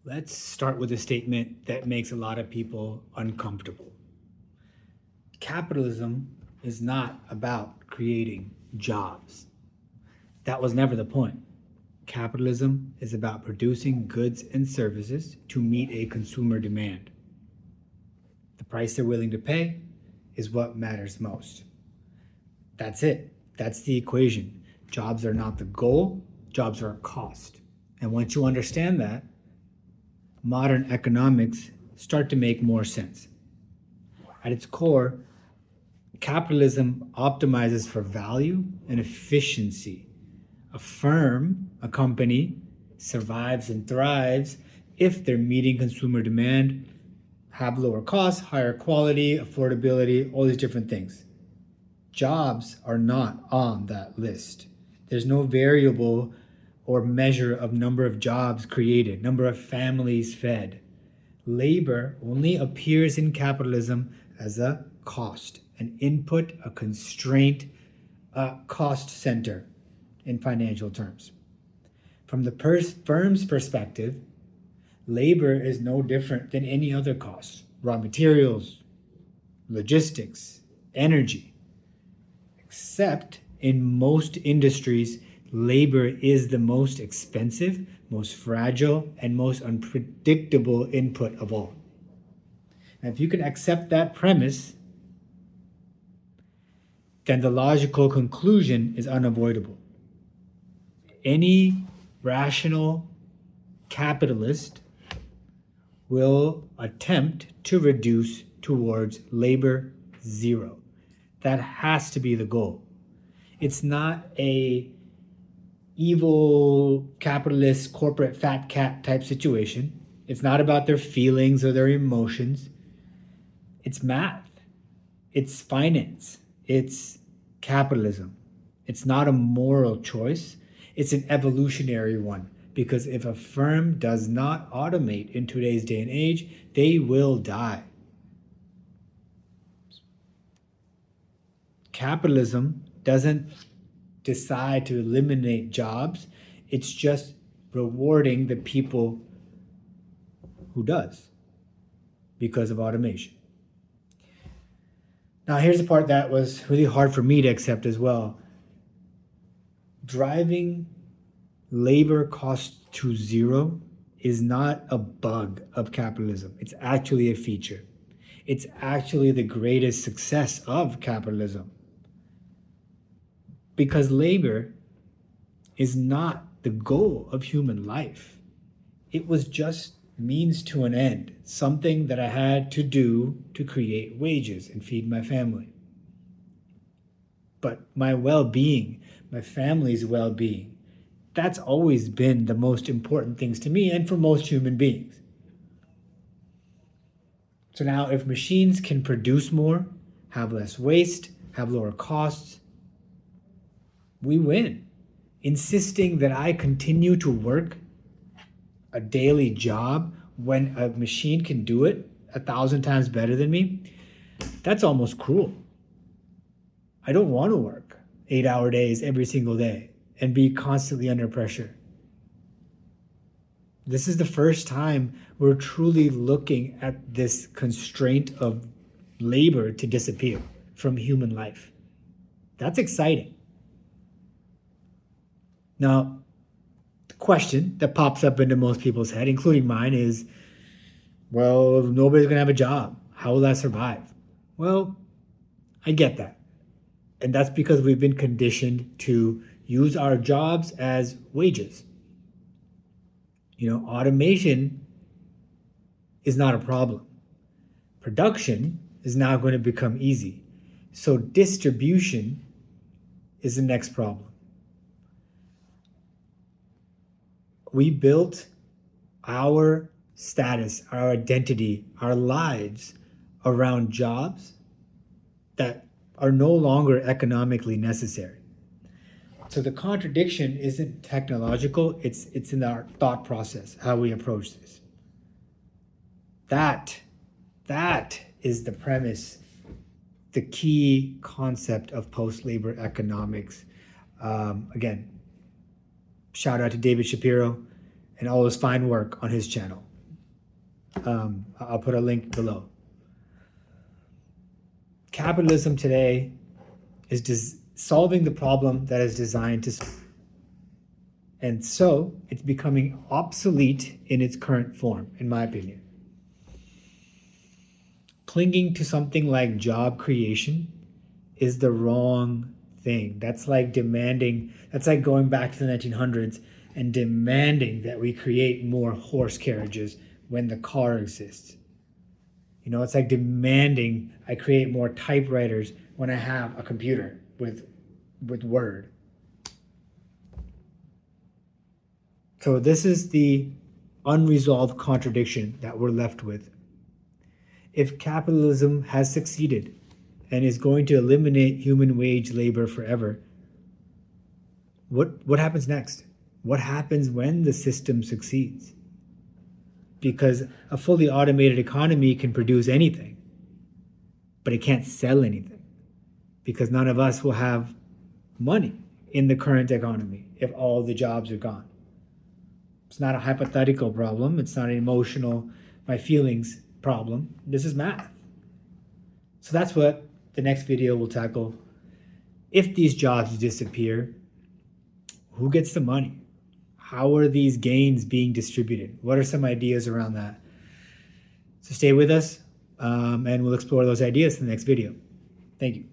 Let's start with a statement that makes a lot of people uncomfortable. Capitalism is not about creating jobs. That was never the point. Capitalism is about producing goods and services to meet a consumer demand. The price they're willing to pay is what matters most. That's it. That's the equation. Jobs are not the goal, jobs are a cost. And once you understand that, modern economics start to make more sense. At its core, capitalism optimizes for value and efficiency. A firm, a company, survives and thrives if they're meeting consumer demand, have lower costs, higher quality, affordability, all these different things. Jobs are not on that list. There's no variable or measure of number of jobs created, number of families fed. Labor only appears in capitalism as a cost, an input, a constraint, a cost center in financial terms. From the firm's perspective, labor is no different than any other cost. Raw materials, logistics, energy. Except in most industries, labor is the most expensive, most fragile, and most unpredictable input of all. And if you can accept that premise, then the logical conclusion is unavoidable. Any rational capitalist will attempt to reduce towards labor zero. That has to be the goal. It's not a evil capitalist corporate fat cat type situation. It's not about their feelings or their emotions. It's math. It's finance. It's capitalism. It's not a moral choice. It's an evolutionary one. Because if a firm does not automate in today's day and age, they will die. Capitalism doesn't decide to eliminate jobs. It's just rewarding the people who does because of automation. Now, here's the part that was really hard for me to accept as well. Driving labor costs to zero is not a bug of capitalism. It's actually a feature. It's actually the greatest success of capitalism. Because labor is not the goal of human life. It was just means to an end, something that I had to do to create wages and feed my family. But my well-being, my family's well-being, that's always been the most important things to me and for most human beings. So now if machines can produce more, have less waste, have lower costs, we win. Insisting that I continue to work a daily job when a machine can do it 1,000 times better than me, that's almost cruel. I don't want to work 8-hour days every single day and be constantly under pressure. This is the first time we're truly looking at this constraint of labor to disappear from human life. That's exciting. Now, the question that pops up into most people's head, including mine, is, well, if nobody's going to have a job, how will I survive? Well, I get that. And that's because we've been conditioned to use our jobs as wages. Automation is not a problem. Production is now going to become easy. So distribution is the next problem. We built our status, our identity, our lives around jobs that are no longer economically necessary. So the contradiction isn't technological, it's in our thought process, how we approach this. That is the premise, the key concept of post-labor economics. Again, shout out to David Shapiro and all his fine work on his channel. I'll put a link below. Capitalism today is solving the problem that is designed to solve. And so it's becoming obsolete in its current form, in my opinion. Clinging to something like job creation is the wrong thing. That's like going back to the 1900s and demanding that we create more horse carriages when the car exists. You know, it's like demanding I create more typewriters when I have a computer with Word. So this is the unresolved contradiction that we're left with. If capitalism has succeeded and is going to eliminate human wage labor forever, what happens next? What happens when the system succeeds? Because a fully automated economy can produce anything, but it can't sell anything, because none of us will have money in the current economy if all the jobs are gone. It's not a hypothetical problem. It's not an emotional, my feelings problem. This is math. So that's what the next video will tackle. If these jobs disappear, who gets the money? How are these gains being distributed? What are some ideas around that? So stay with us, and we'll explore those ideas in the next video. Thank you.